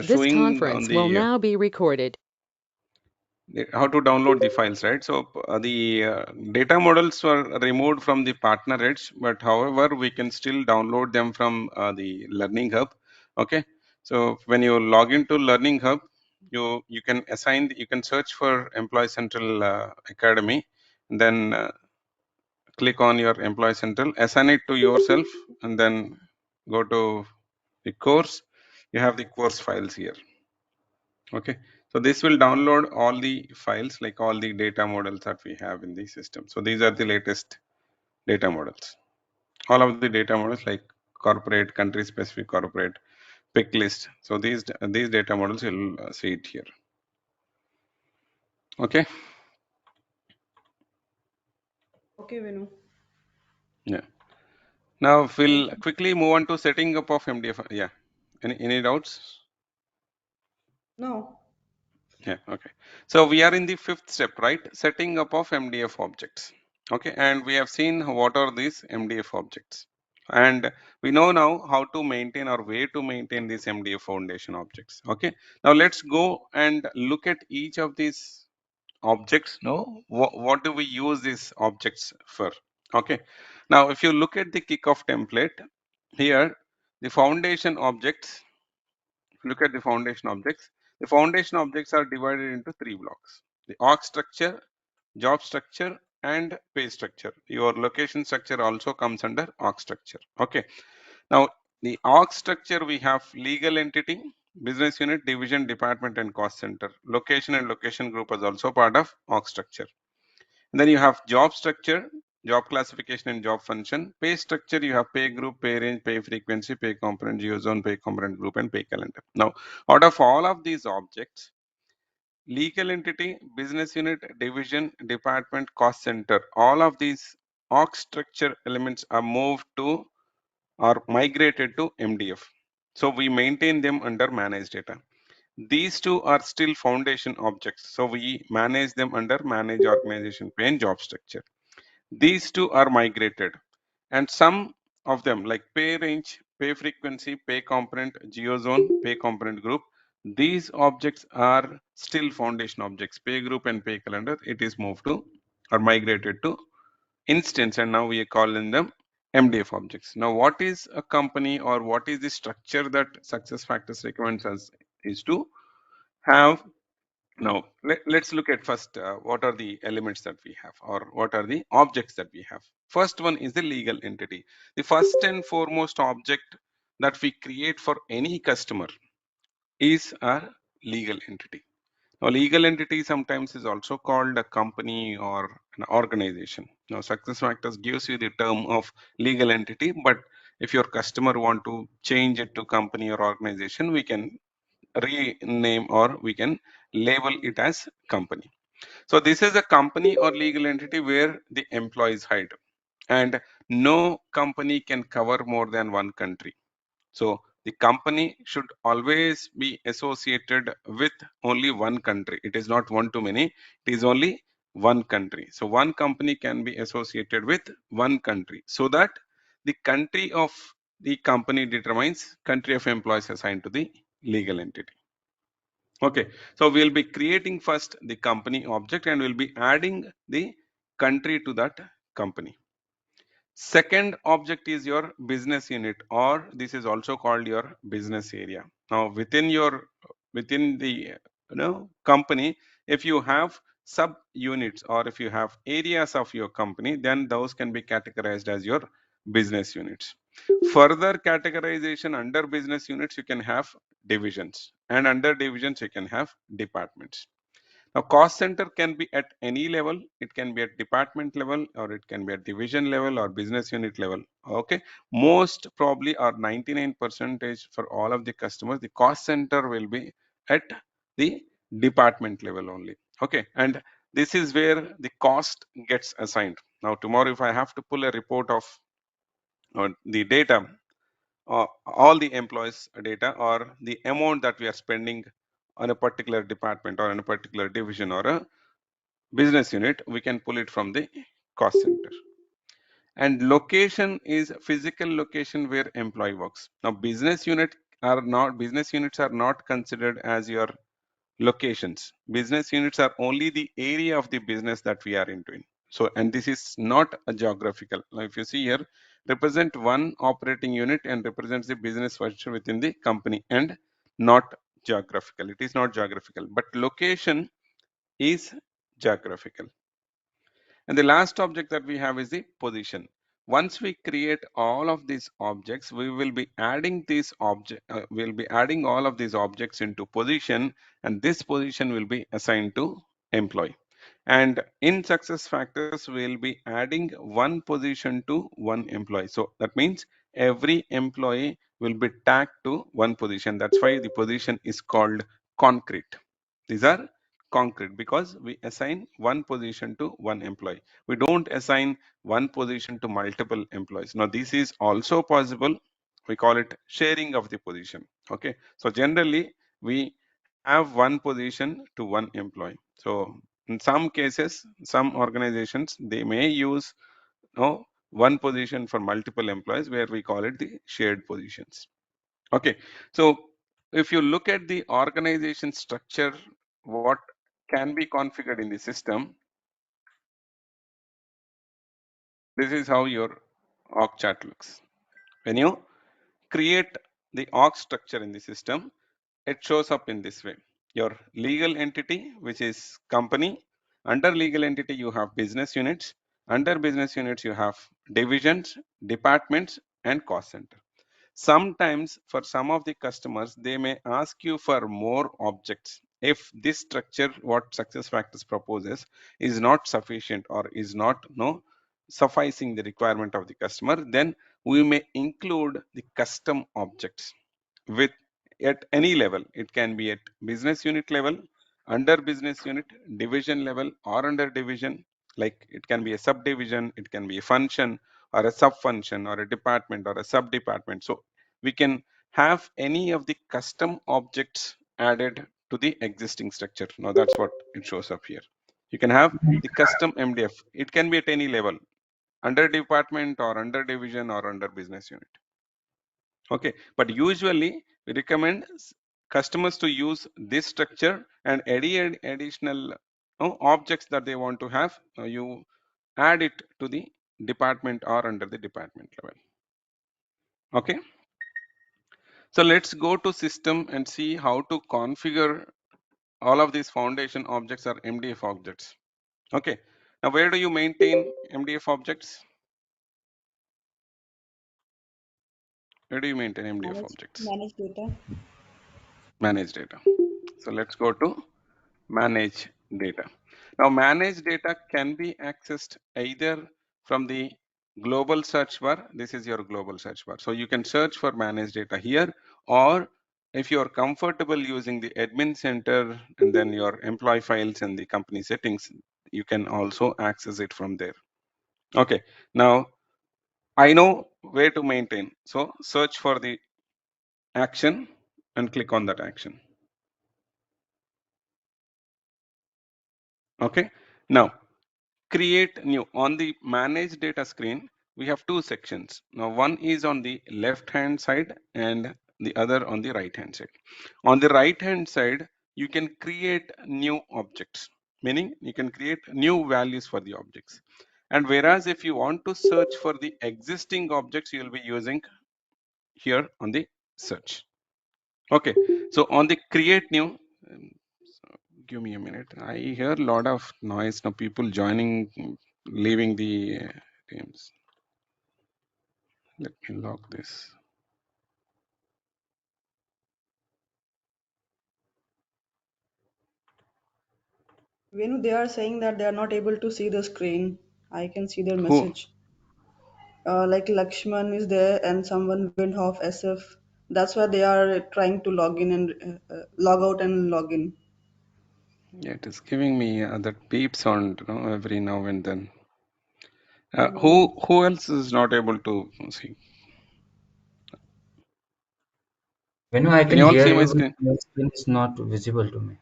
This showing on conference will the now be recorded. how to download the files, right? So the data models were removed from the partner edge, but however, we can still download them from the Learning Hub. Okay, so when you log into Learning Hub, you can assign, you can search for Employee Central Academy, and then click on your Employee Central, assign it to yourself, and then go to the course. You have the course files here. Okay, so this will download all the files, like all the data models that we have in the system. So these are the latest data models. All of the data models like corporate, country specific corporate, pick list. So these data models, you'll see it here. Okay. Okay, Venu. Yeah. Now we'll quickly move on to setting up of MDF. Yeah. Any doubts? No. Yeah. Okay. So we are in the fifth step, right? Setting up of MDF objects. Okay. And we have seen what are these MDF objects. And we know now how to maintain or way to maintain these MDF foundation objects. Okay. Now let's go and look at each of these objects. No, what do we use these objects for? Okay. Now, if you look at the kickoff template here, the foundation objects, look at the foundation objects. The foundation objects are divided into three blocks: the org structure, job structure, and pay structure. Your location structure also comes under org structure. Okay. Now, the org structure, we have legal entity, business unit, division, department, and cost center. Location and location group is also part of org structure. And then you have job structure, job classification, and job function. Pay structure, you have pay group, pay range, pay frequency, pay component, geozone, pay component group, and pay calendar. Now, out of all of these objects, legal entity, business unit, division, department, cost center, all of these org structure elements are moved to or migrated to MDF. So we maintain them under managed data. These two are still foundation objects. So we manage them under manage organization pay and job structure. These two are migrated, and some of them like pay range, pay frequency, pay component, geozone, pay component group, these objects are still foundation objects. Pay group and pay calendar, it is moved to or migrated to instance, and now we are calling them MDF objects. Now, what is a company or what is the structure that SuccessFactors recommends us is to have. Now, let's look at first what are the elements that we have or what are the objects that we have. First one is the legal entity. The first and foremost object that we create for any customer is a legal entity. Now, legal entity sometimes is also called a company or an organization. Now, SuccessFactors gives you the term of legal entity, but if your customer want to change it to company or organization, we can rename or we can label it as company. So this is a company or legal entity where the employees hide, and no company can cover more than one country. So the company should always be associated with only one country. It is not one to many, it is only one country. So one company can be associated with one country, so that the country of the company determines country of employees assigned to the legal entity. Okay, so we'll be creating first the company object and we'll be adding the country to that company. Second object is your business unit, or this is also called your business area. Now within the company, if you have sub units or if you have areas of your company, then those can be categorized as your business units. Further categorization under business units, you can have divisions, and under divisions you can have departments. Now, cost center can be at any level. It can be at department level, or it can be at division level or business unit level. Okay, most probably or 99% for all of the customers, the cost center will be at the department level only. Okay, and this is where the cost gets assigned. Now, tomorrow, if I have to pull a report of the data, all the employees data or the amount that we are spending on a particular department or in a particular division or a business unit, we can pull it from the cost center. And location is physical location where employee works. Now business unit business units are not considered as your locations. Business units are only the area of the business that we are into. So, and this is not a geographical. Now, if you see here, represent one operating unit and represents the business function within the company and not geographical. It is not geographical, but location is geographical. And the last object that we have is the position. Once we create all of these objects, we will be adding we'll be adding all of these objects into position, and this position will be assigned to employee. And in success factors, we'll be adding one position to one employee. So that means every employee will be tagged to one position. That's why the position is called concrete. These are concrete because we assign one position to one employee. We don't assign one position to multiple employees. Now, this is also possible. We call it sharing of the position. Okay. So generally, we have one position to one employee. So in some cases, some organizations, they may use one position for multiple employees where we call it the shared positions. Okay. So if you look at the organization structure, what can be configured in the system, this is how your org chart looks. When you create the org structure in the system, it shows up in this way. Your legal entity, which is company, under legal entity, you have business units. Under business units, you have divisions, departments, and cost center. Sometimes for some of the customers, they may ask you for more objects. If this structure, what SuccessFactors proposes, is not sufficient or is not sufficing the requirement of the customer, then we may include the custom objects with at any level. It can be at business unit level, under business unit, division level, or under division. Like it can be a subdivision, it can be a function or a sub function or a department or a sub department. So we can have any of the custom objects added to the existing structure. Now that's what it shows up here. You can have the custom MDF. It can be at any level, under department or under division or under business unit. Okay, but usually we recommend customers to use this structure, and any additional objects that they want to have, you add it to the department or under the department level. Okay, so let's go to system and see how to configure all of these foundation objects or MDF objects. Okay, now where do you maintain MDF objects? Where do you maintain MDF objects? Manage data. Manage data. So let's go to manage data. Now, manage data can be accessed either from the global search bar. This is your global search bar. So you can search for manage data here, or if you are comfortable using the admin center and then your employee files and the company settings, you can also access it from there. Okay. Now, I know where to maintain. So search for the action and click on that action. Okay. Now, create new. On the manage data screen, we have two sections. Now one is on the left hand side and the other on the right hand side. On the right hand side, you can create new objects, meaning you can create new values for the objects. And whereas if you want to search for the existing objects, you will be using here on the search. Okay, so on the create new, give me a minute. I hear a lot of noise now. People joining, leaving the teams. Let me log this. Venu, they are saying that they are not able to see the screen. I can see their Who? message. Like Lakshman is there and someone went off SF. That's why they are trying to log in and log out and log in. Yeah, it is giving me that beep sound, every now and then. Hmm. Who else is not able to see? When I Can can you all hear see my you, but screen? your screen is not visible to me.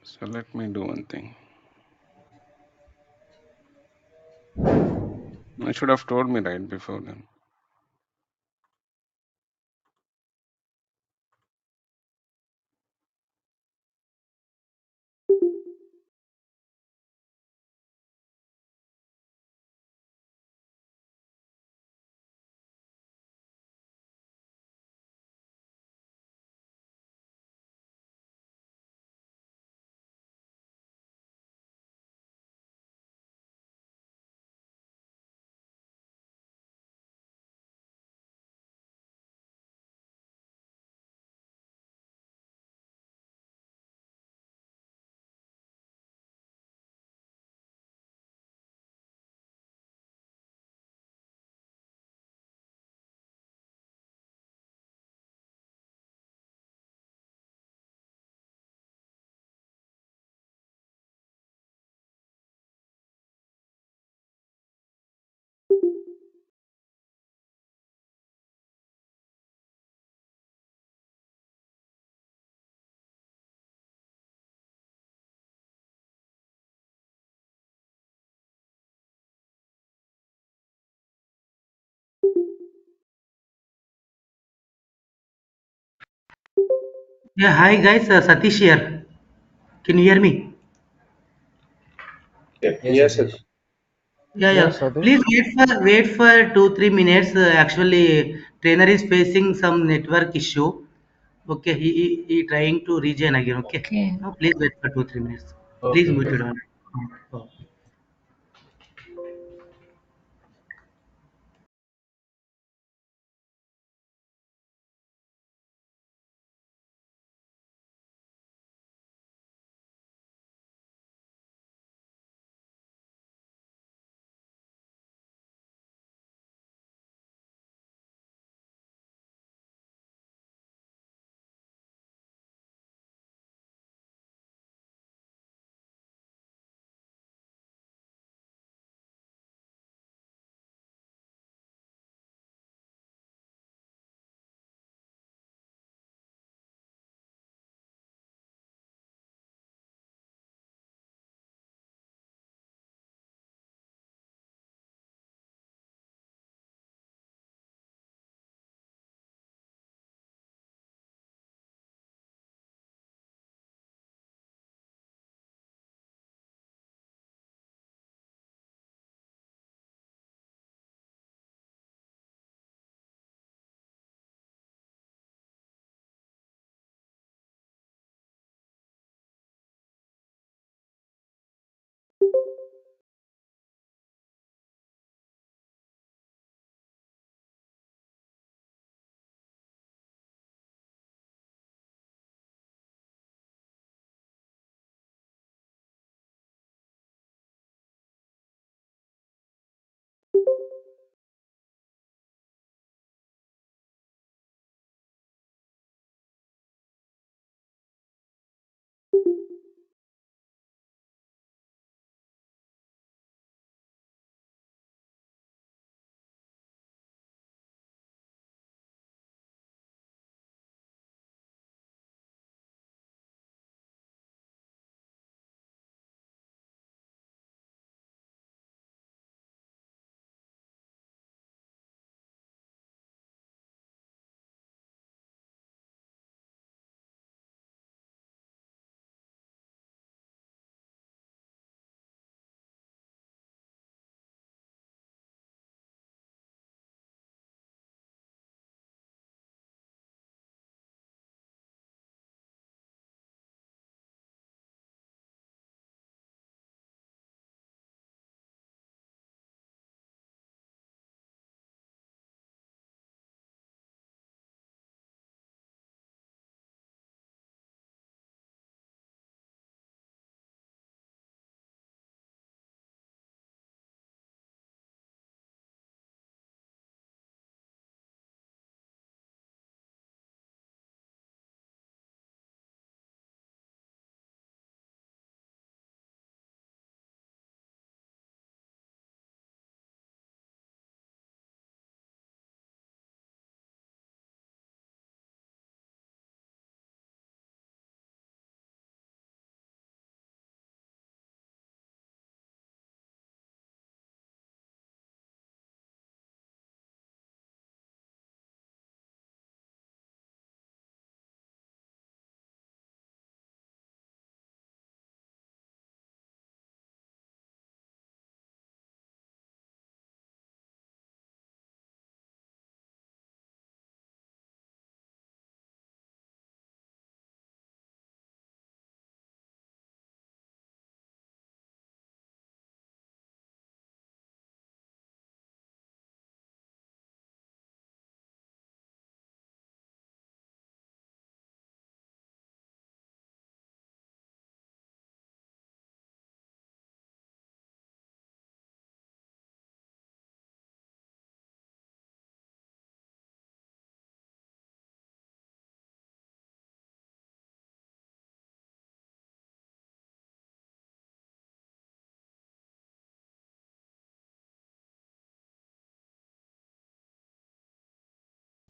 So let me do one thing. I should have told me right before then. Yeah, hi guys, Satish here. Can you hear me? Yeah, Yes, yes, Satish. Yeah, Yeah, yeah. Sadish. Please wait for 2-3 minutes. Actually, trainer is facing some network issue. Okay, he trying to rejoin again. Okay. Okay. No, please wait for 2-3 minutes. Please Okay, mute okay. it on. Oh.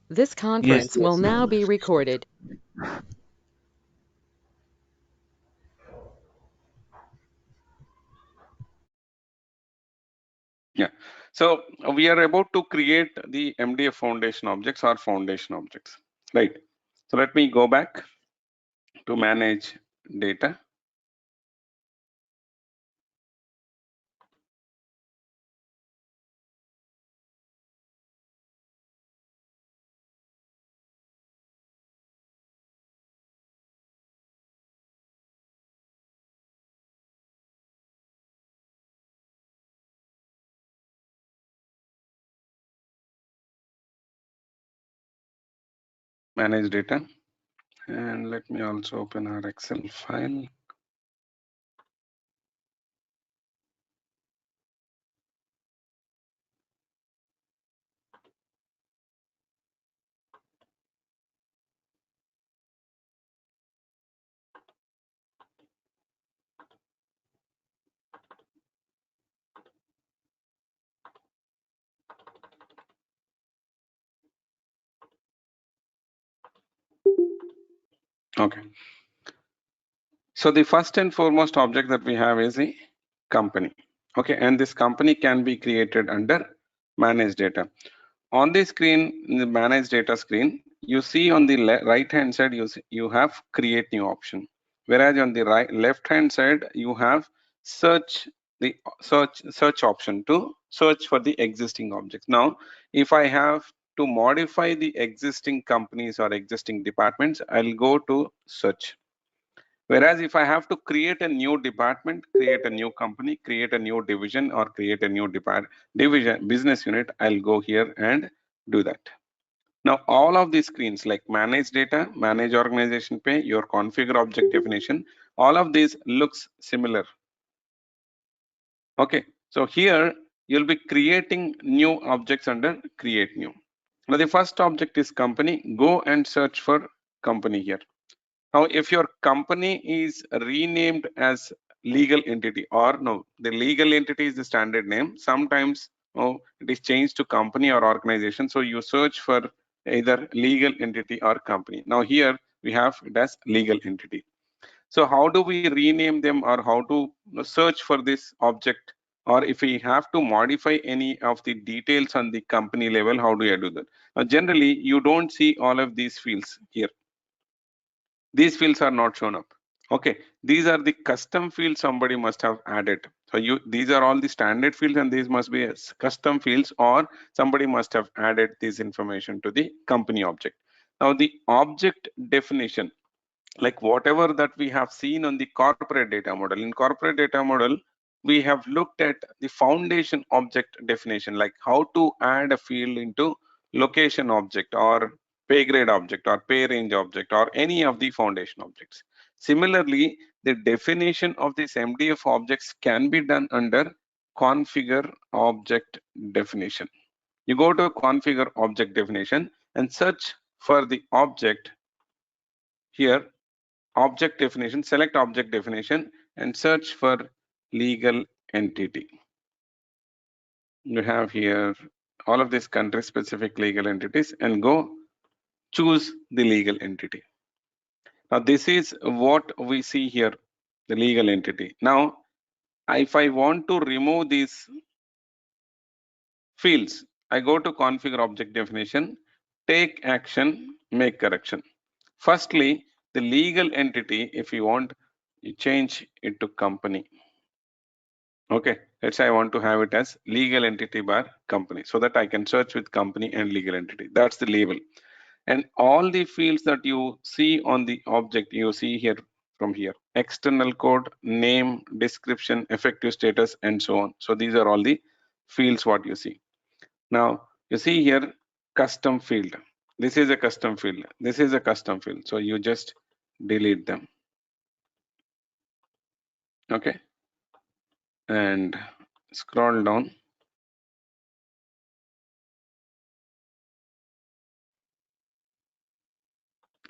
This yes, conference will now be recorded. Yeah. So we are about to create the MDF foundation objects or foundation objects, right? So let me go back. to manage data. Manage data. And let me also open our Excel file. Okay. So the first and foremost object that we have is a company. Okay, and this company can be created under manage data. On the screen, in the manage data screen, you see on the right hand side you have create new option, whereas on the left hand side you have search search option to search for the existing objects. Now if I have to modify the existing companies or existing departments, I'll go to search. Whereas if I have to create a new department, create a new company, create a new division, or create a new division business unit, I'll go here and do that. Now all of these screens like manage data, manage organization pay, your configure object definition, all of these looks similar. Okay, so here you'll be creating new objects under create new. Now the first object is company. Go and search for company here. Now, if your company is renamed as legal entity, or no, the legal entity is the standard name. Sometimes it is changed to company or organization. So you search for either legal entity or company. Now here we have it as legal entity. So how do we rename them, or how to search for this object, or if we have to modify any of the details on the company level, how do I do that? Now generally you don't see all of these fields here. These fields are not shown up. Okay, these are the custom fields somebody must have added. So these are all the standard fields, and these must be custom fields, or somebody must have added this information to the company object. Now the object definition, like whatever that we have seen on the corporate data model. In corporate data model, we have looked at the foundation object definition, like how to add a field into location object or pay grade object or pay range object or any of the foundation objects. Similarly, the definition of these MDF objects can be done under configure object definition. You go to configure object definition and search for the object here, object definition, select object definition and search for legal entity. You have here all of these country specific legal entities and go choose the legal entity. Now this is what we see here, the legal entity. Now if I want to remove these fields, I go to configure object definition, take action, make correction. Firstly, the legal entity, if you want, you change it to company. Okay, let's say I want to have it as legal entity bar company, so that I can search with company and legal entity. That's the label. And all the fields that you see on the object, you see here from here, external code, name, description, effective status, and so on. So these are all the fields what you see. Now you see here custom field. This is a custom field. This is a custom field. So you just delete them. Okay, and scroll down.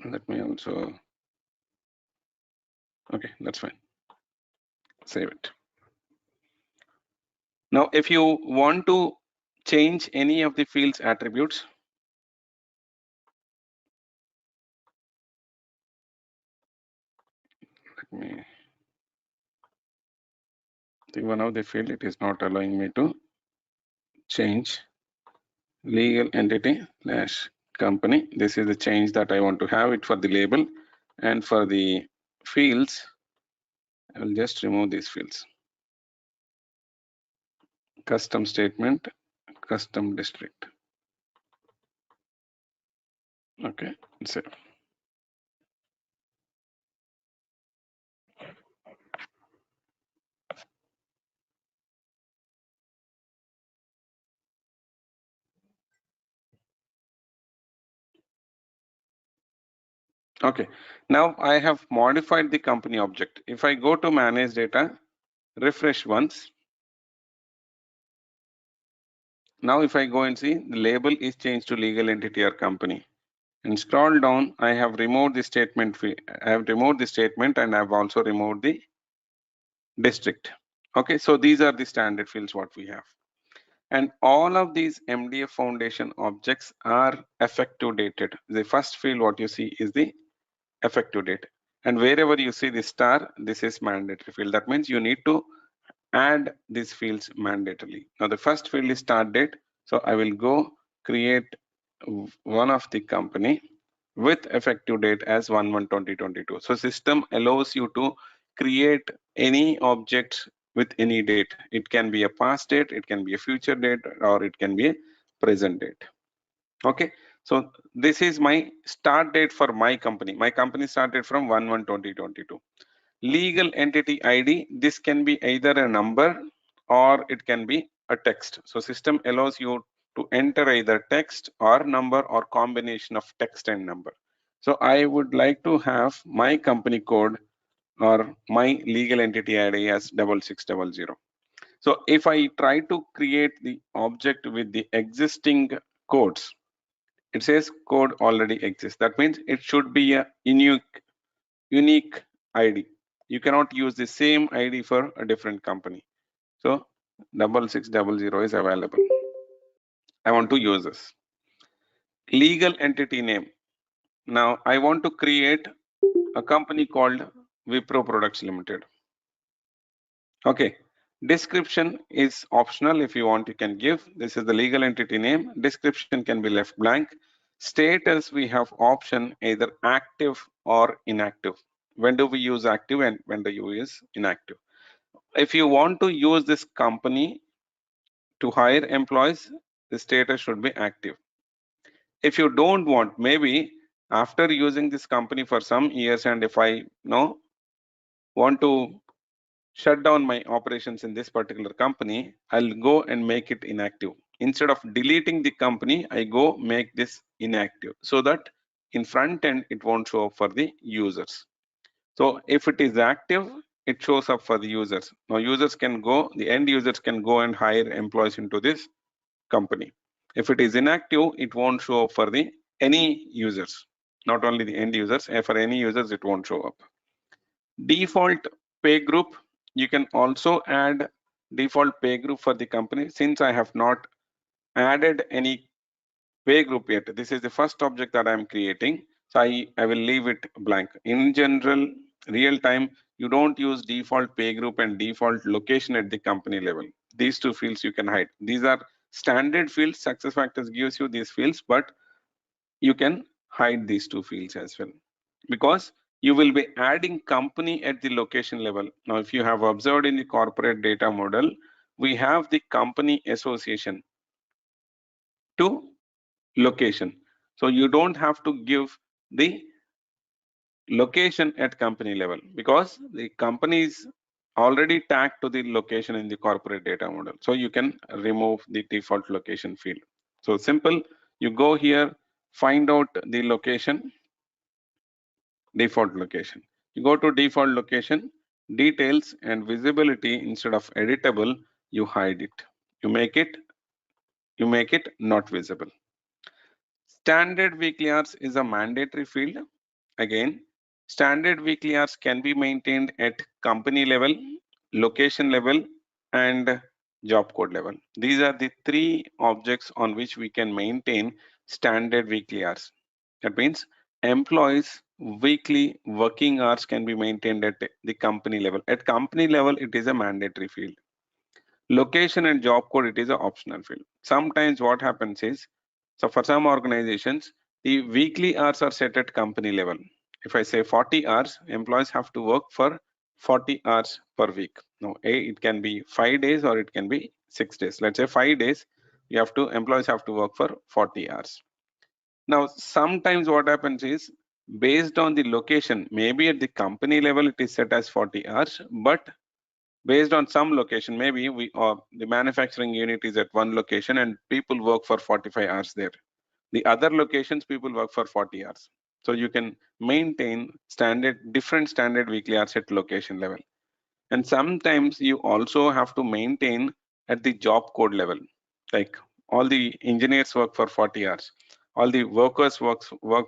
Let me also, okay, that's fine. Save it. Now, if you want to change any of the fields attributes, let me think one of the field, it is not allowing me to change legal entity / company. This is the change that I want to have it for the label. And for the fields, I will just remove these fields. Custom statement, custom district. Okay, save. Okay, now I have modified the company object. If I go to manage data, refresh once. Now if I go and see, the label is changed to legal entity or company. And scroll down, I have removed the statement. I have removed the statement and I have also removed the district. Okay, so these are the standard fields what we have. And all of these MDF foundation objects are effective dated. The first field what you see is the effective date. And wherever you see the star, this is mandatory field. That means you need to add these fields mandatorily. Now the first field is start date. So I will go create one of the company with effective date as 1/1/2022. So system allows you to create any object with any date. It can be a past date, it can be a future date, or it can be a present date. Okay, so this is my start date for my company. My company started from 1/1/2022. Legal entity ID, this can be either a number or it can be a text. So system allows you to enter either text or number or combination of text and number. So I would like to have my company code or my legal entity ID as 6600. So if I try to create the object with the existing codes, it says code already exists. That means it should be a unique ID. You cannot use the same ID for a different company. So 6600 is available. I want to use this. Legal entity name. Now I want to create a company called Wipro Products Limited. Okay. Description is optional. If you want, you can give. This is the legal entity name. Description can be left blank. Status, we have option either active or inactive. When do we use active and when do you use inactive? If you want to use this company to hire employees, the status should be active. If you don't want, maybe after using this company for some years, and if I want to shut down my operations in this particular company, I'll go and make it inactive. Instead of deleting the company, I go make this inactive so that in front end it won't show up for the users. So if it is active, it shows up for the users. Now users can go, the end users can go and hire employees into this company. If it is inactive, it won't show up for the any users, not only the end users. For any users, it won't show up. Default pay group, you can also add default pay group for the company. Since I have not added any pay group yet, this is the first object that I'm creating. So I will leave it blank. In general, real time, you don't use default pay group and default location at the company level. These two fields you can hide. These are standard fields. SuccessFactors gives you these fields, but you can hide these two fields as well, because you will be adding company at the location level. Now, if you have observed in the corporate data model, we have the company association to location. So you don't have to give the location at company level because the company is already tagged to the location in the corporate data model. So you can remove the default location field. So simple, you go here, find out the location, default location. You go to default location, details and visibility. Instead of editable, you hide it. You make it not visible. Standard weekly hours is a mandatory field. Again, standard weekly hours can be maintained at company level, location level, and job code level. These are the three objects on which we can maintain standard weekly hours. That means employees' weekly working hours can be maintained at the company level. At company level, it is a mandatory field. Location and job code, it is an optional field. Sometimes what happens is, so for some organizations, the weekly hours are set at company level. If I say 40 hours, employees have to work for 40 hours per week. Now, it can be 5 days or it can be 6 days. Let's say 5 days, employees have to work for 40 hours. Now, sometimes what happens is, based on the location, maybe at the company level, it is set as 40 hours, but based on some location, maybe the manufacturing unit is at one location and people work for 45 hours there. The other locations, people work for 40 hours. So you can maintain different standard weekly hours at location level. And sometimes you also have to maintain at the job code level. Like all the engineers work for 40 hours. All the workers work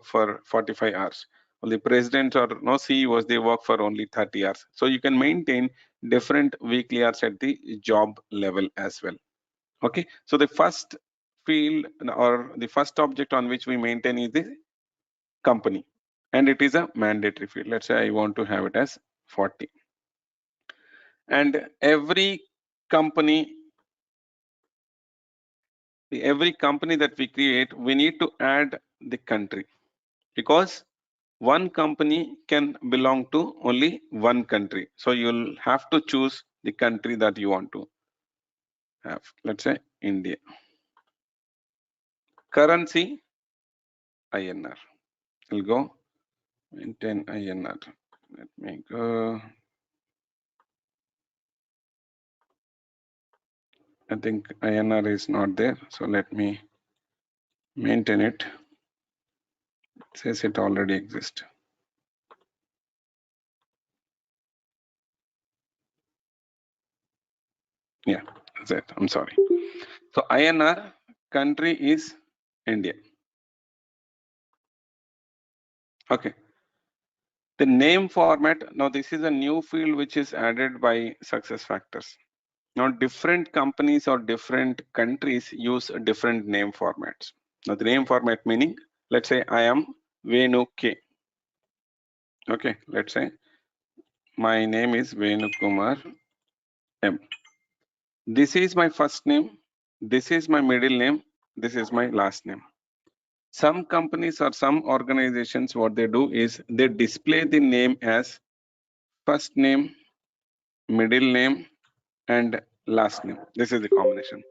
for 45 hours. All the presidents or no CEOs, they work for only 30 hours. So you can maintain different weekly hours at the job level as well. Okay, so the first field or the first object on which we maintain is the company, and it is a mandatory field. Let's say I want to have it as 40. And every company that we create, we need to add the country, because one company can belong to only one country. So you'll have to choose the country that you want to have. Let's say India. Currency, INR. I'll go maintain INR. Let me go. I think INR is not there, so let me maintain it. It says it already exists. Yeah, that's it. I'm sorry. So INR, country is India. Okay. The name format, now this is a new field which is added by SuccessFactors. Now different companies or different countries use different name formats. Now the name format meaning, let's say I am Venu K. Okay, let's say my name is Venu Kumar M. This is my first name, this is my middle name, this is my last name. Some companies or some organizations, what they do is they display the name as first name, middle name, and last name. This is the combination.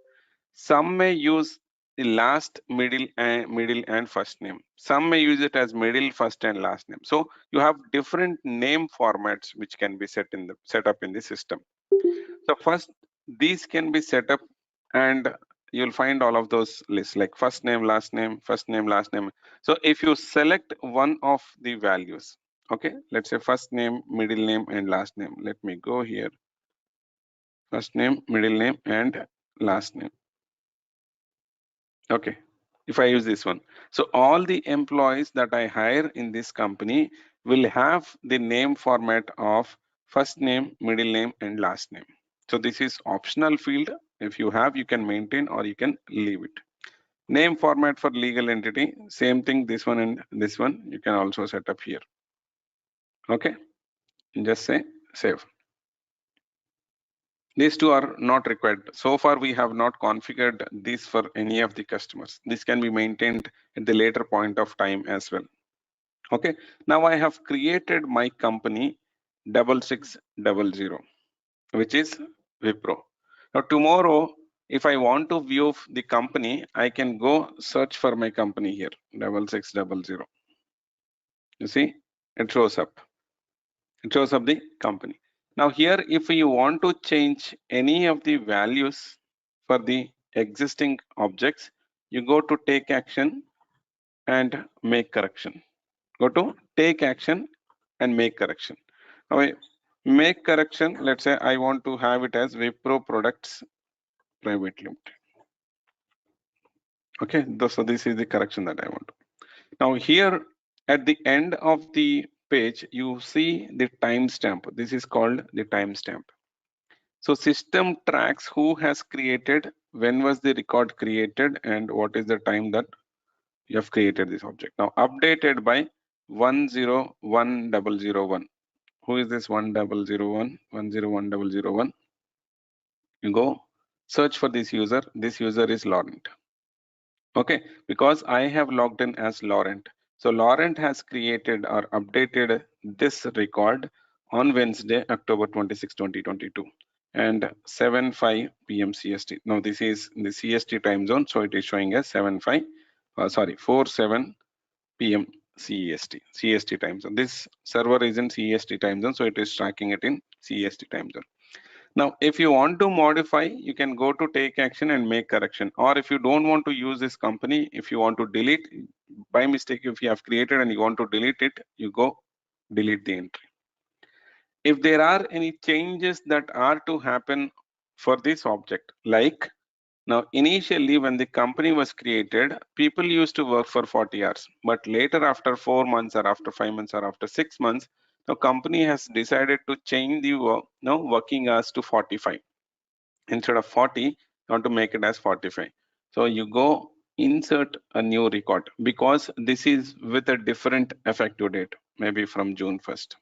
Some may use the last, middle and first name. Some may use it as middle, first, and last name. So you have different name formats which can be set up in the system. So first, these can be set up, and you'll find all of those lists like first name, last name, first name, last name. So if you select one of the values, okay, let's say first name, middle name, and last name. Let me go here. First name, middle name, and last name. Okay, if I use this one. So all the employees that I hire in this company will have the name format of first name, middle name, and last name. So this is optional field. If you have, you can maintain or you can leave it. Name format for legal entity, same thing, this one and this one, you can also set up here. Okay, just say save. These two are not required. So far, we have not configured this for any of the customers. This can be maintained at the later point of time as well. Okay, now I have created my company 6600, which is Wipro. Now tomorrow, if I want to view the company, I can go search for my company here, 6600. You see, it shows up. It shows up the company. Now here, if you want to change any of the values for the existing objects, you go to take action and make correction. Go to take action and make correction. Now make correction, let's say I want to have it as Wipro Products Private Limited. Okay, so this is the correction that I want. Now here at the end of the page, you see the timestamp. This is called the timestamp. So system tracks who has created, when was the record created, and what is the time that you have created this object. Now updated by 101001. Who is this 1001? 101001. You go search for this user. This user is Laurent. Okay, because I have logged in as Laurent. So Laurent has created or updated this record on Wednesday, October 26, 2022 and 7:05 p.m. CST. Now this is in the CST time zone, so it is showing as 4:07 p.m. CST time zone. This server is in CST time zone, so it is tracking it in CST time zone. Now, if you want to modify, you can go to take action and make correction. Or if you don't want to use this company, if you want to delete by mistake, if you have created and you want to delete it, you go delete the entry. If there are any changes that are to happen for this object, like now initially when the company was created, people used to work for 40 hours, but later after 4 months or after 5 months or after 6 months, the company has decided to change the working hours to 45. Instead of 40, you want to make it as 45. So you go insert a new record because this is with a different effective date, maybe from June 1st.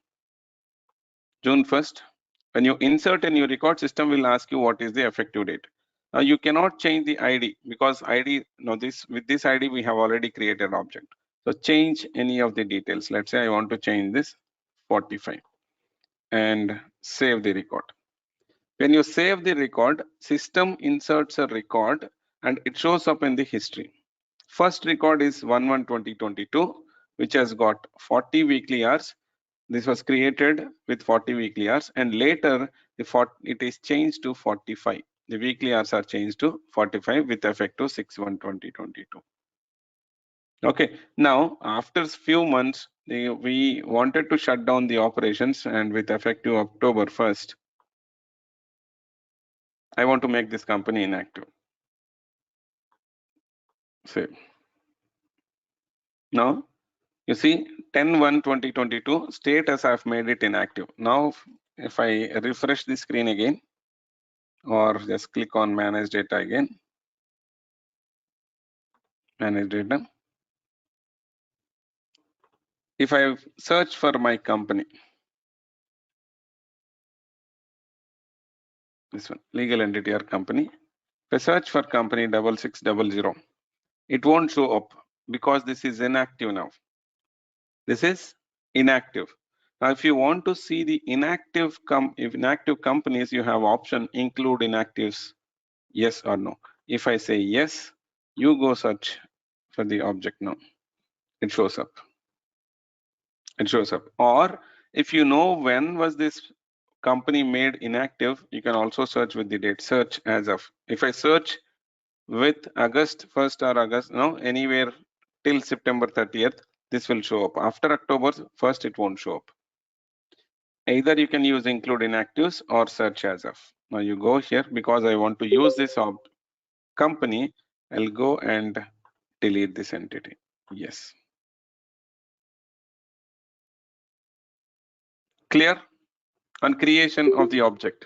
June 1st, when you insert a new record, system will ask you what is the effective date. Now you cannot change the ID because ID, with this ID we have already created object. So change any of the details. Let's say I want to change this 45 and save the record. When you save the record, system inserts a record and it shows up in the history. First record is 1/1/2022, which has got 40 weekly hours. This was created with 40 weekly hours, and later it is changed to 45. The weekly hours are changed to 45 with effect to 6/1/2022. Okay, now after few months, we wanted to shut down the operations, and with effect to October 1st, I want to make this company inactive. Save. Now you see 10/1/2022 status I've made it inactive. Now if I refresh the screen again or just click on manage data again, manage data. If I search for my company, this one, legal entity or company, if I search for company 6600, it won't show up because this is inactive now. This is inactive. Now, if you want to see the inactive companies, you have option include inactives, yes or no. If I say yes, you go search for the object now. It shows up. It shows up. Or if you know when was this company made inactive, you can also search with the date. Search as of. If I search with August 1st or August, no, anywhere till September 30th, this will show up. After October 1st, it won't show up. Either you can use include inactives or search as of. Now you go here because I want to use this company. I'll go and delete this entity. Yes. Clear on creation of the object.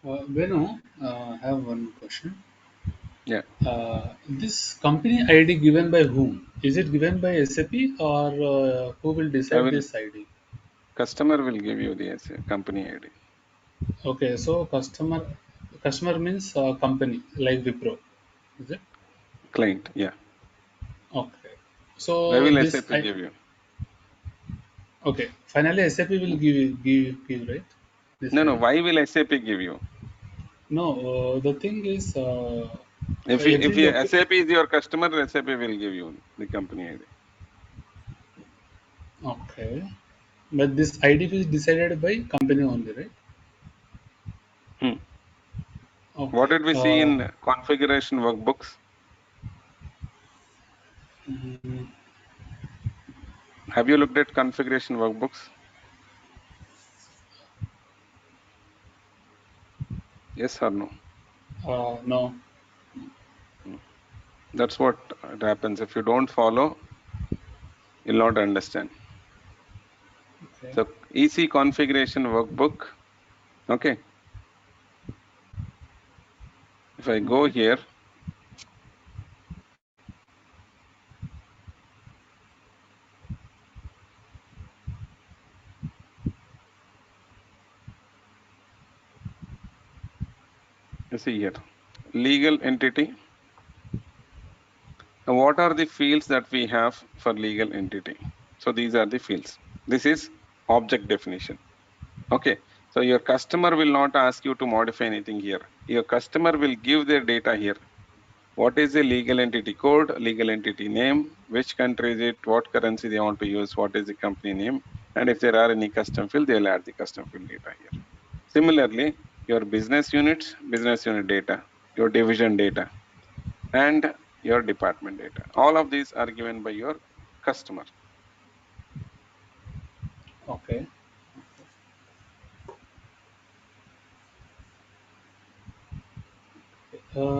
Venu, I have one question. Yeah. This company ID given by whom? Is it given by SAP or who will decide this ID? Customer will give you the company ID. Okay, so customer means company like Wipro, is it? Client, yeah. Okay. Why So will this SAP give you? okay. Finally, SAP will give right? This No, ID. why will SAP give you? No, the thing is, If every SAP is your customer, SAP will give you the company ID. okay, but this ID is decided by company only, right? What Okay. did we see in configuration workbooks? Mm, Have you looked at configuration workbooks? Yes or no? no. That's what happens. If you don't follow, you'll not understand. Okay. So EC configuration workbook. Okay. If I go Okay. here, you see here, legal entity, Now, what are the fields that we have for legal entity? So these are the fields. This is object definition. Okay. So your customer will not ask you to modify anything here. Your customer will give their data here. What is the legal entity code, legal entity name, which country is it, what currency they want to use, what is the company name, and if there are any custom field, they'll add the custom field data here. Similarly, your business units, business unit data, your division data, and your department data. All of these are given by your customer. Okay.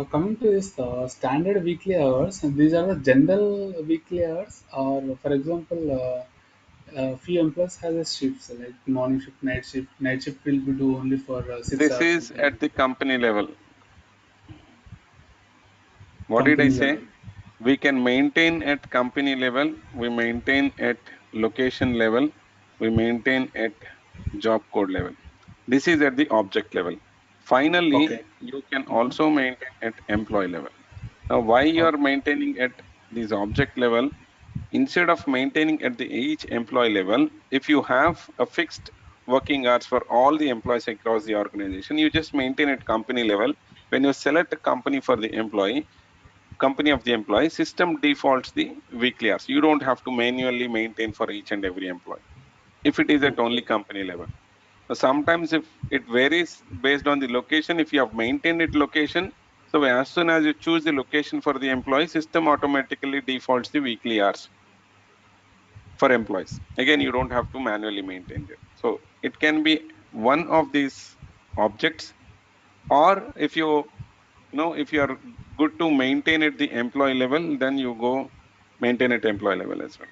Coming to this standard weekly hours, and these are the general weekly hours, or for example, few employees has a shifts like morning shift, night shift. Night shift will be do only for 6 This hours, is something at like the that. company level. What did I Company say? level. We can maintain at company level, we maintain at location level, we maintain at job code level. This is at the object level. Finally, Okay. you can also maintain at employee level. Now, why you are Okay. maintaining at this object level instead of maintaining at the each employee level? If you have a fixed working hours for all the employees across the organization, you just maintain at company level. When you select a company for the employee, company of the employee, system defaults the weekly hours. You don't have to manually maintain for each and every employee if it is at only Okay. company level. Sometimes if it varies based on the location, if you have maintained it location, so as soon as you choose the location for the employee, system automatically defaults the weekly hours for employees. Again, you don't have to manually maintain it. So it can be one of these objects, or if you know, if you are good to maintain at the employee level, then you go maintain at employee level as well.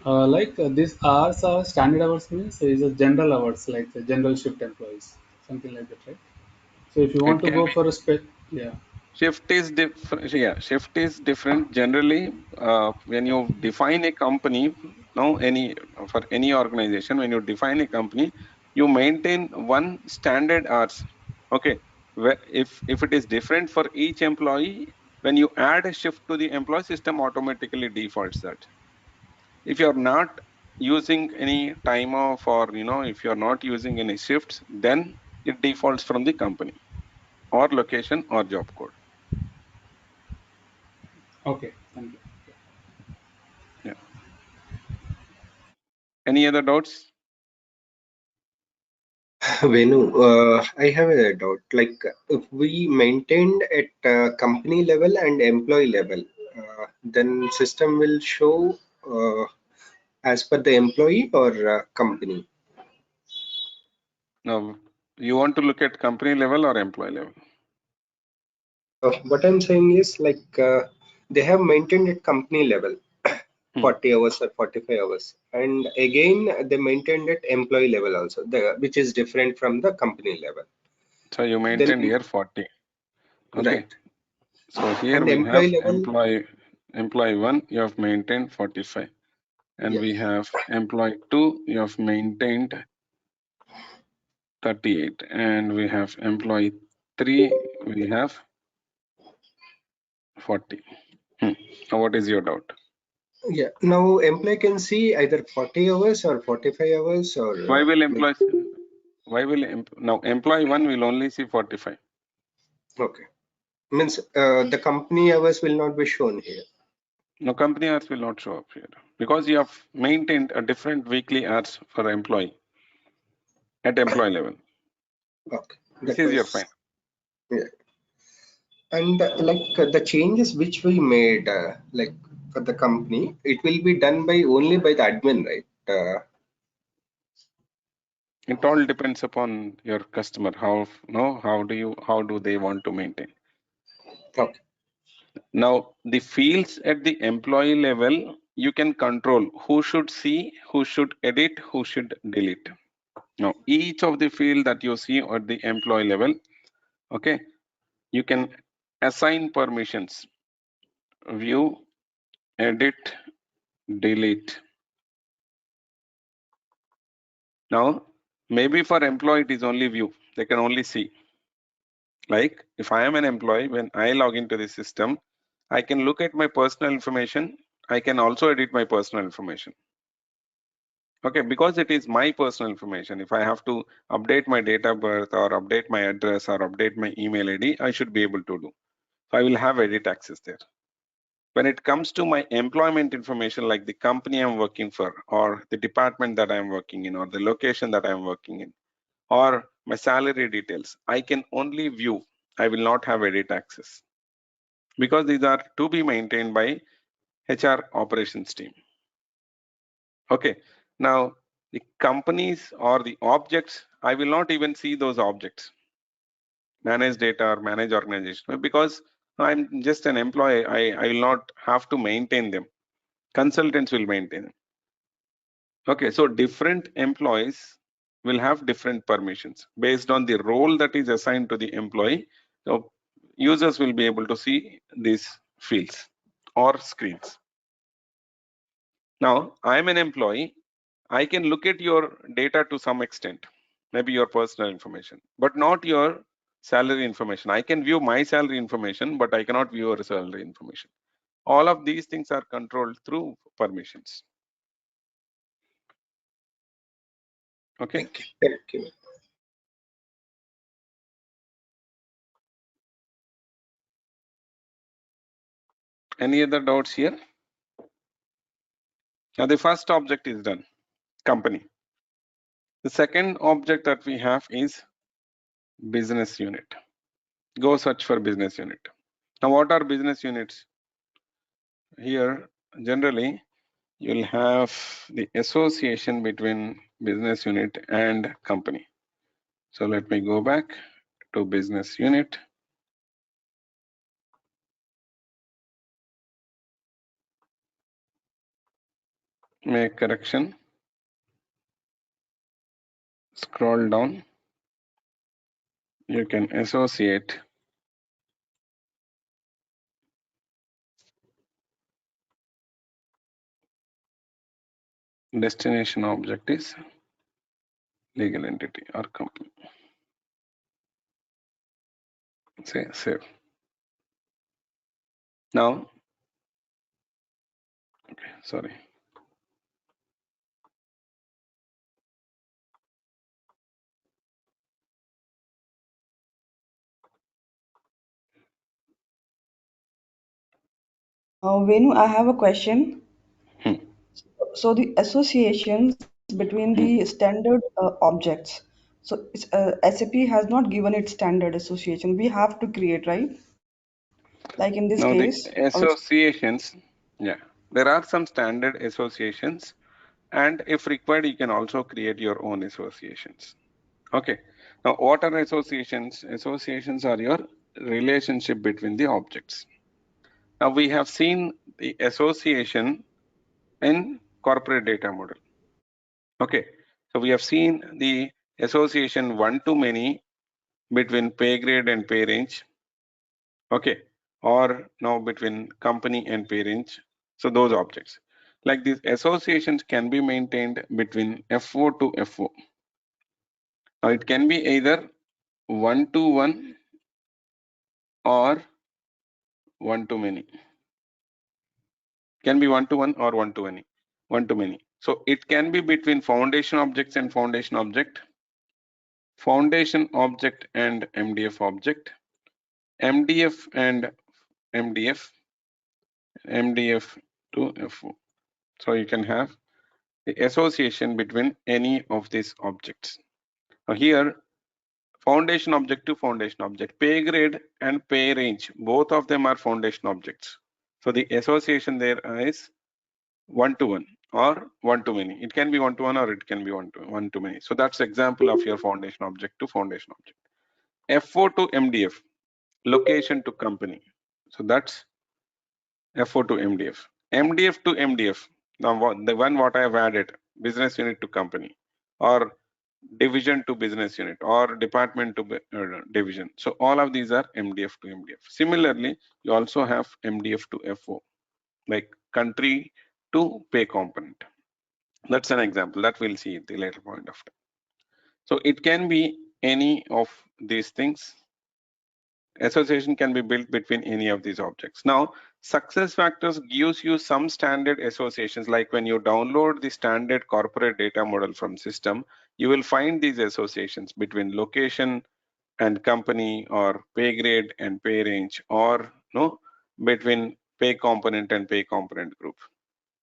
Like these hours are standard hours means is a general hours like the general shift employees, something like that, right? So if you want It to can go be for a yeah. shift is different. Yeah, shift is different. Generally, when you define a company, no, any for any organization, when you define a company, you maintain one standard hours. Okay, where if it is different for each employee, when you add a shift to the employee, system automatically defaults that. If you are not using any time off, or if you are not using any shifts, then it defaults from the company or location or job code. Okay, thank you. Yeah. Any other doubts? Venu, I have a doubt. Like, if we maintained at company level and employee level, then system will show as per the employee or company. Now, you want to look at company level or employee level? What I'm saying is like they have maintained at company level 40 hours or 45 hours, and again they maintained at employee level also, which is different from the company level. So you Then maintained here 40. Okay. right, So here and we have employee level, employee 1, you have maintained 45. And yeah, we have employee 2, you have maintained 38. And we have employee 3, we have 40. Now what is your doubt? yeah. Now employee can see either 40 hours or 45 hours or Why will like, now employee 1 will only see 45? okay, means the company hours will not be shown here. No, company hours will not show up here because you have maintained a different weekly hours for employee at employee level. Okay, This that is your was, fine. yeah. And like the changes which we made, like for the company, it will be done by only by the admin, right? It all depends upon your customer. How do they want to maintain? Okay. Now the fields at the employee level, you can control who should see, who should edit, who should delete. Now each of the field that you see at the employee level, okay, you can assign permissions: view, edit, delete. Now maybe for employee it is only view, they can only see. Like if I am an employee, when I log into the system, I can look at my personal information. I can also edit my personal information. Okay, because it is my personal information. If I have to update my date of birth or update my address or update my email ID, I should be able to do. So I will have edit access there. When it comes to my employment information, like the company I'm working for, or the department that I'm working in, or the location that I'm working in, or my salary details, I can only view. I will not have edit access because these are to be maintained by HR operations team. Okay, now the companies or the objects, I will not even see those objects. Manage data or manage organization, because I'm just an employee. I will not have to maintain them. Consultants will maintain them. Okay, so different employees will have different permissions based on the role that is assigned to the employee. So users will be able to see these fields or screens. Now, I'm an employee. I can look at your data to some extent, maybe your personal information, but not your salary information. I can view my salary information, but I cannot view your salary information. All of these things are controlled through permissions. Okay. Thank you. Any other doubts here? Now the first object is done, company. The second object that we have is business unit. Go search for business unit. Now what are business units? Here generally you'll have the association between business unit and company. So let me go back to business unit. Make correction. Scroll down. You can associate destination object is legal entity or company. Say save. Now, okay, sorry. Venu, I have a question. Hmm. So the associations between Hmm. the standard objects. So SAP has not given it standard association. We have to create, right? Like in this Now the case, associations, yeah, there are some standard associations, and if required, you can also create your own associations. Okay. Now, what are associations? Associations are your relationship between the objects. Now we have seen the association in corporate data model. Okay. So we have seen the association one-to-many between pay grade and pay range. Okay. Or now between company and pay range. So those objects. Like these associations can be maintained between FO to FO. Now it can be either one-to-one or one-to-many. Can be one-to-one or one-to-many. One-to-many. So it can be between foundation objects and foundation object, foundation object and MDF object, MDF and MDF, MDF to FO. So you can have the association between any of these objects. Now here, foundation object to foundation object, pay grade and pay range, both of them are foundation objects. So the association there is one-to-one or one-to-many. It can be one-to-one or it can be one-to-many. So that's example of your foundation object to foundation object. FO to MDF, location to company. So that's FO to MDF. MDF to MDF. Now the one what I have added, business unit to company, or division to business unit, or department to division. So all of these are MDF to MDF. Similarly, you also have MDF to FO, like country to pay component. That's an example that we'll see at the later point of time. So it can be any of these things. Association can be built between any of these objects. Now, SuccessFactors gives you some standard associations, like when you download the standard corporate data model from system, you will find these associations between location and company, or pay grade and pay range, or no, between pay component and pay component group.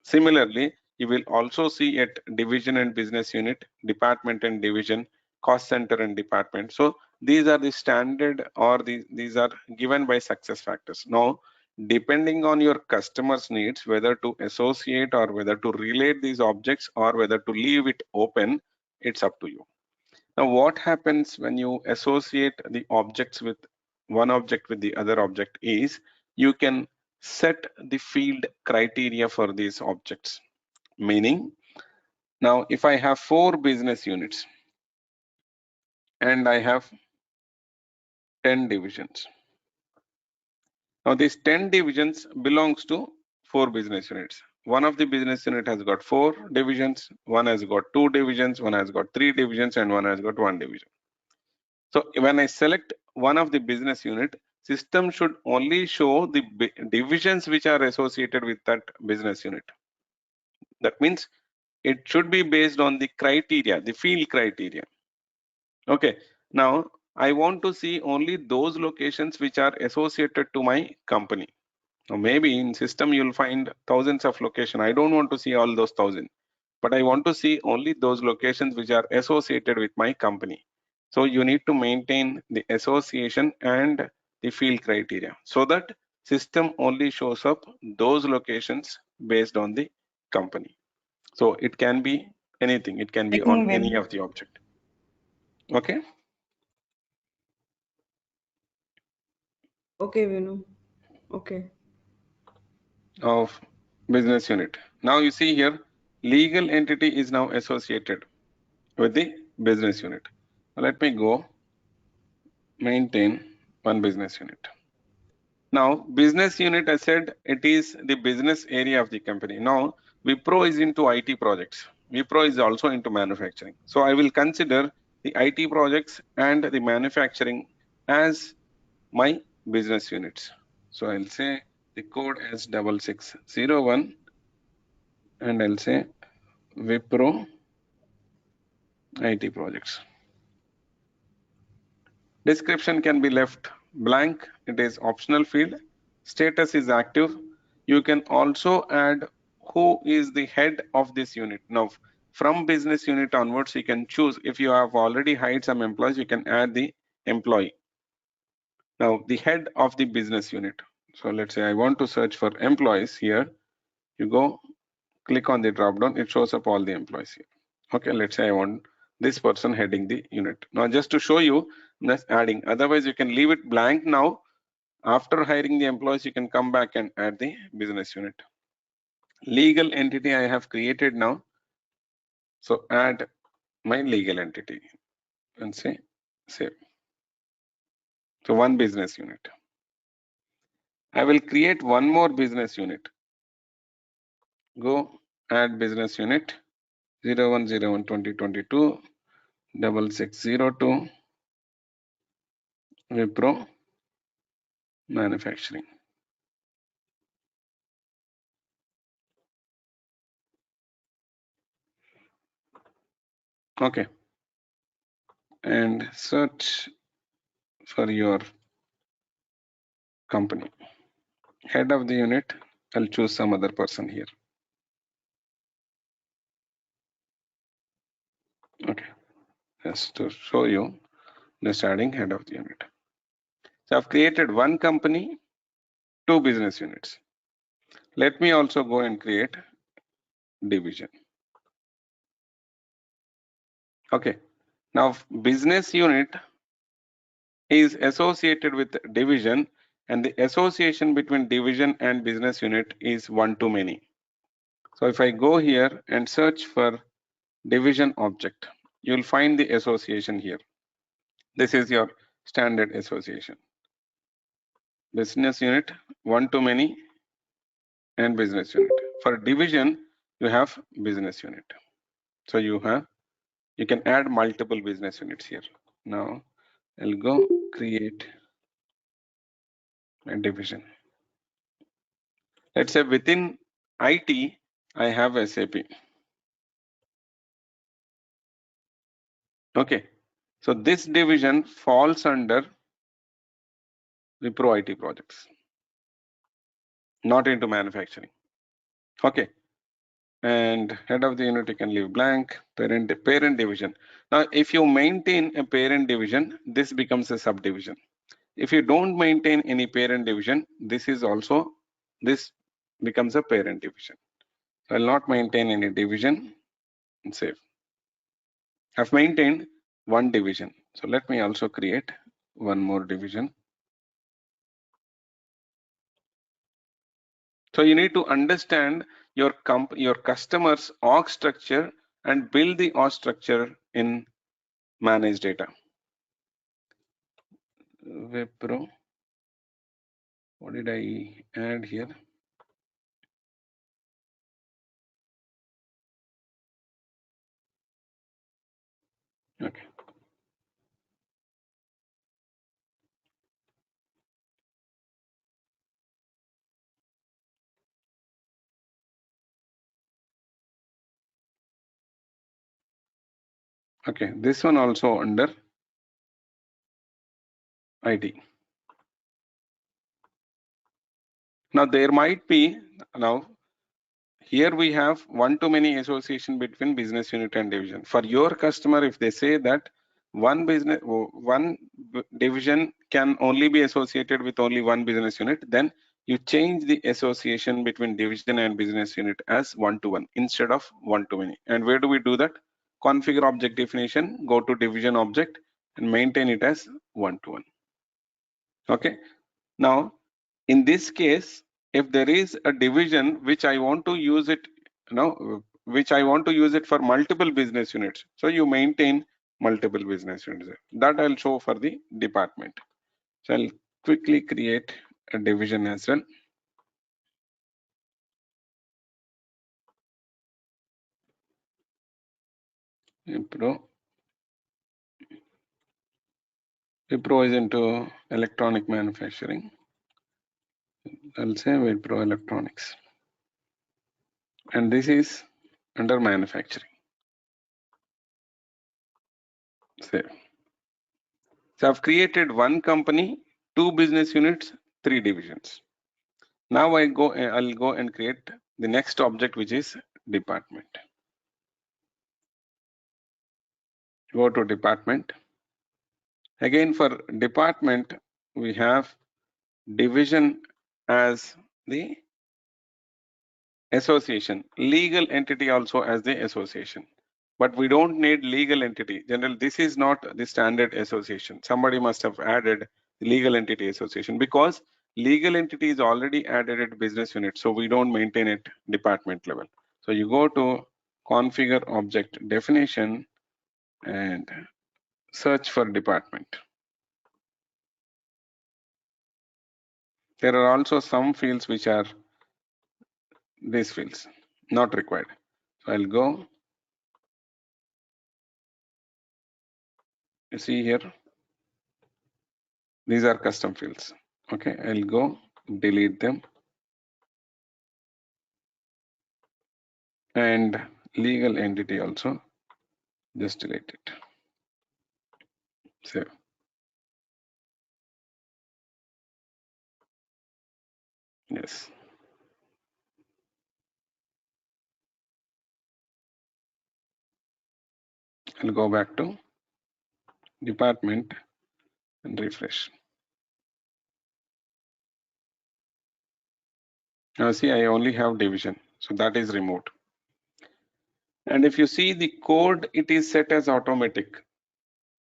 Similarly, you will also see at division and business unit, department and division, cost center and department. So these are the standard, or these are given by SuccessFactors. Now, depending on your customer's needs, whether to associate or whether to relate these objects or whether to leave it open, it's up to you. Now, what happens when you associate the objects with one object with the other object is you can set the field criteria for these objects. Meaning, now if I have 4 business units and I have 10 divisions. Now these 10 divisions belongs to 4 business units. One of the business unit has got 4 divisions, one has got 2 divisions, one has got 3 divisions, and one has got 1 division. So when I select one of the business unit, system should only show the divisions which are associated with that business unit. That means it should be based on the criteria, the field criteria. Okay, now I want to see only those locations which are associated to my company. Now maybe in system you'll find thousands of locations. I don't want to see all those 1,000, but I want to see only those locations which are associated with my company. So you need to maintain the association and the field criteria so that system only shows up those locations based on the company. So it can be anything. It can be on any of the object. Okay. Okay, Vinu. Okay. Of business unit. Now you see here, legal entity is now associated with the business unit. Let me go maintain one business unit. Now business unit, I said it is the business area of the company. Now Wipro is into IT projects. Wipro is also into manufacturing. So I will consider the IT projects and the manufacturing as my business units. So I'll say the code as 6601 and I'll say Wipro IT projects. Description can be left blank. It is optional field. Status is active. You can also add who is the head of this unit. Now, from business unit onwards, you can choose. If you have already hired some employees, you can add the employee. Now, the head of the business unit. So let's say I want to search for employees here. You go click on the drop down. It shows up all the employees here. Okay, let's say I want this person heading the unit. Now, just to show you, I'm just adding. Otherwise, you can leave it blank now. After hiring the employees, you can come back and add the business unit. Legal entity I have created now. So add my legal entity and say save. So one business unit. I will create one more business unit. Go add business unit 01/01/2022 6602 Wipro manufacturing. Okay, and search for your company. Head of the unit, I'll choose some other person here. Okay, just to show you, just adding head of the unit. So I've created one company, 2 business units. Let me also go and create division. Okay, now business unit is associated with division, and the association between division and business unit is one to many. So if I go here and search for division object, you'll find the association here. This is your standard association. Business unit, one to many, and business unit. For division, you have business unit. So you can add multiple business units here. Now I'll go create a division. Let's say within IT, I have SAP. Okay. So this division falls under Wipro IT projects, not into manufacturing. Okay. And head of the unit you can leave blank. Parent division. Now, if you maintain a parent division, this becomes a subdivision. If you don't maintain any parent division, this becomes a parent division. So I'll not maintain any division and save. I've maintained one division. So let me also create one more division. So you need to understand your customer's org structure and build the org structure in managed data. Wipro. What did I add here? Okay. Okay. This one also under IT. Now there might be here we have one-to-many association between business unit and division. For your customer, if they say that one division can only be associated with only one business unit, then you change the association between division and business unit as one-to-one instead of one-to-many. And where do we do that? Configure object definition, go to division object and maintain it as one-to-one. Okay. Now, in this case, if there is a division which I want to use it, which I want to use it for multiple business units, so you maintain multiple business units. That I'll show for the department. So I'll quickly create a division as well. Wipro is into electronic manufacturing. I'll say Wipro Electronics, and this is under manufacturing. Save. So I've created one company, two business units, three divisions. Now I'll go and create the next object, which is department. Go to department. Again, for department, we have division as the association, legal entity also as the association. But we don't need legal entity. Generally, this is not the standard association. Somebody must have added legal entity association because legal entity is already added at business unit. So we don't maintain it department level. So you go to configure object definition and search for department. There are also some fields which are these fields, not required. So I'll go. You see here, these are custom fields. Okay, I'll go delete them. And legal entity also, just delete it. Save. Yes. I'll go back to department and refresh. Now see, I only have division, so that is removed. And if you see the code, it is set as automatic.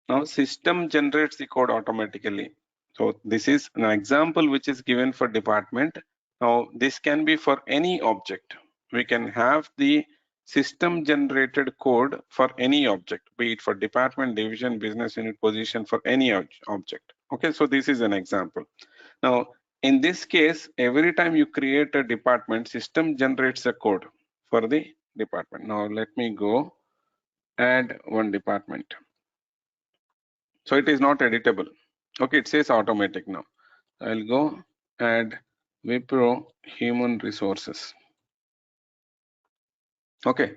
Now system generates the code automatically. So this is an example which is given for department. Now this can be for any object. We can have the system generated code for any object, be it for department, division, business unit, position, for any object. Okay, so this is an example. Now in this case, every time you create a department, system generates a code for the department. Now let me go add one department. So it is not editable. Okay, it says automatic now. I'll go add Wipro Human Resources. Okay.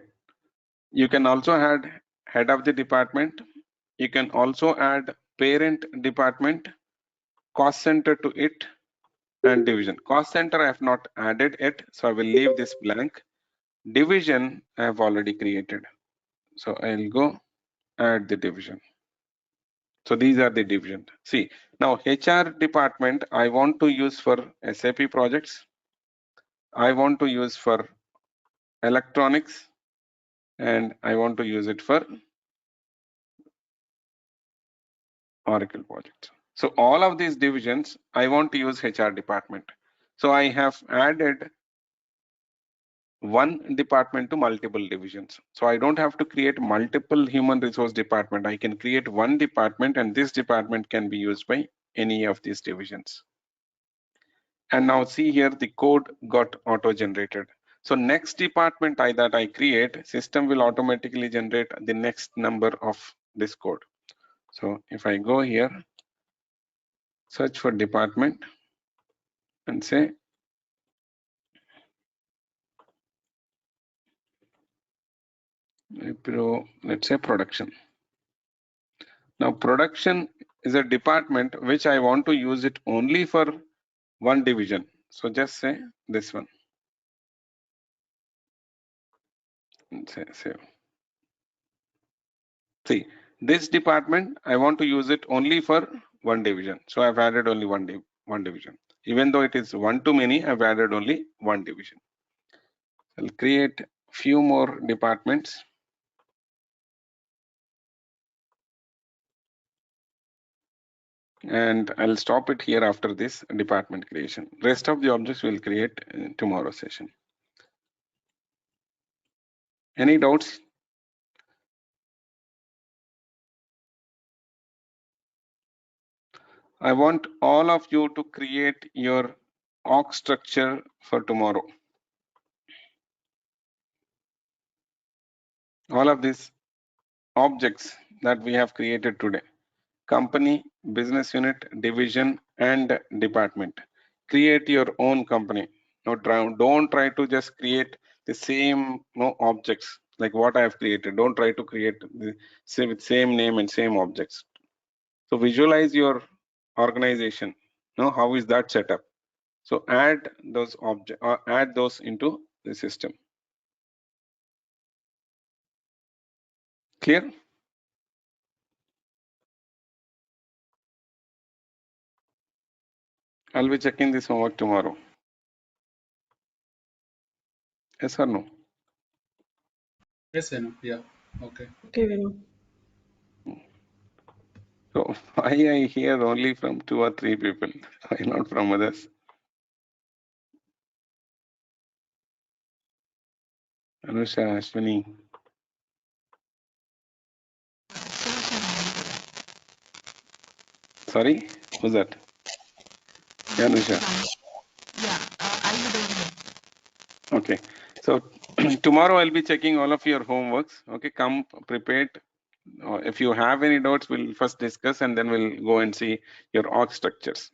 You can also add head of the department. You can also add parent department, cost center to it, and division. Cost center I have not added it, so I will leave this blank. Division I have already created. So I'll go add the division. So these are the divisions. See, now HR department I want to use for SAP projects. I want to use for electronics, and I want to use it for Oracle projects. So all of these divisions, I want to use HR department. So I have added one department to multiple divisions. So I don't have to create multiple human resource department. I can create one department, and this department can be used by any of these divisions. And now see here, the code got auto-generated. So next department that I create, system will automatically generate the next number of this code. So if I go here, search for department and say, let's say production. Now production is a department which I want to use it only for one division. So just say this one and say save. See, this department I want to use it only for one division. So I've added only one division. Even though it is one too many, I've added only one division. I'll create few more departments. And I'll stop it here after this department creation. Rest of the objects we'll create in tomorrow's session. Any doubts? I want all of you to create your org structure for tomorrow. All of these objects that we have created today: company, business unit, division, and department. Create your own company. Don't try to just create the same objects like what I have created. Don't try to create the same name and same objects. So visualize your organization. How is that set up? So add those objects or add those into the system. Clear? I'll be checking this homework tomorrow. Yes or no? Yes, I know. Yeah. Okay. Okay, Venu. So why I hear only from 2 or 3 people, why not from others? Anusha, Ashwini. Sorry, who's that? Yeah, Anusha. Okay, so tomorrow I'll be checking all of your homeworks. Okay, come prepared. If you have any doubts, we'll first discuss and then we'll go and see your org structures.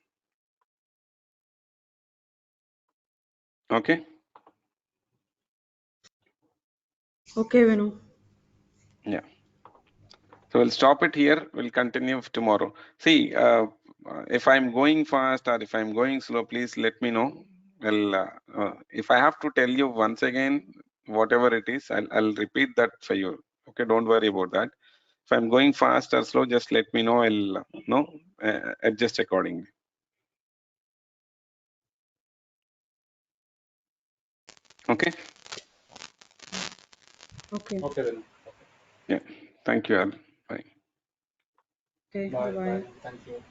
Okay. Okay, Venu. Yeah. So we'll stop it here. We'll continue tomorrow. See, if I'm going fast or if I'm going slow, please let me know. Well, if I have to tell you once again, whatever it is, I'll repeat that for you. Okay, don't worry about that. If I'm going fast or slow, just let me know. I'll adjust accordingly. Okay. Okay. Okay, then. Yeah. Thank you all. Bye. Okay. Bye. Bye. Bye. Thank you.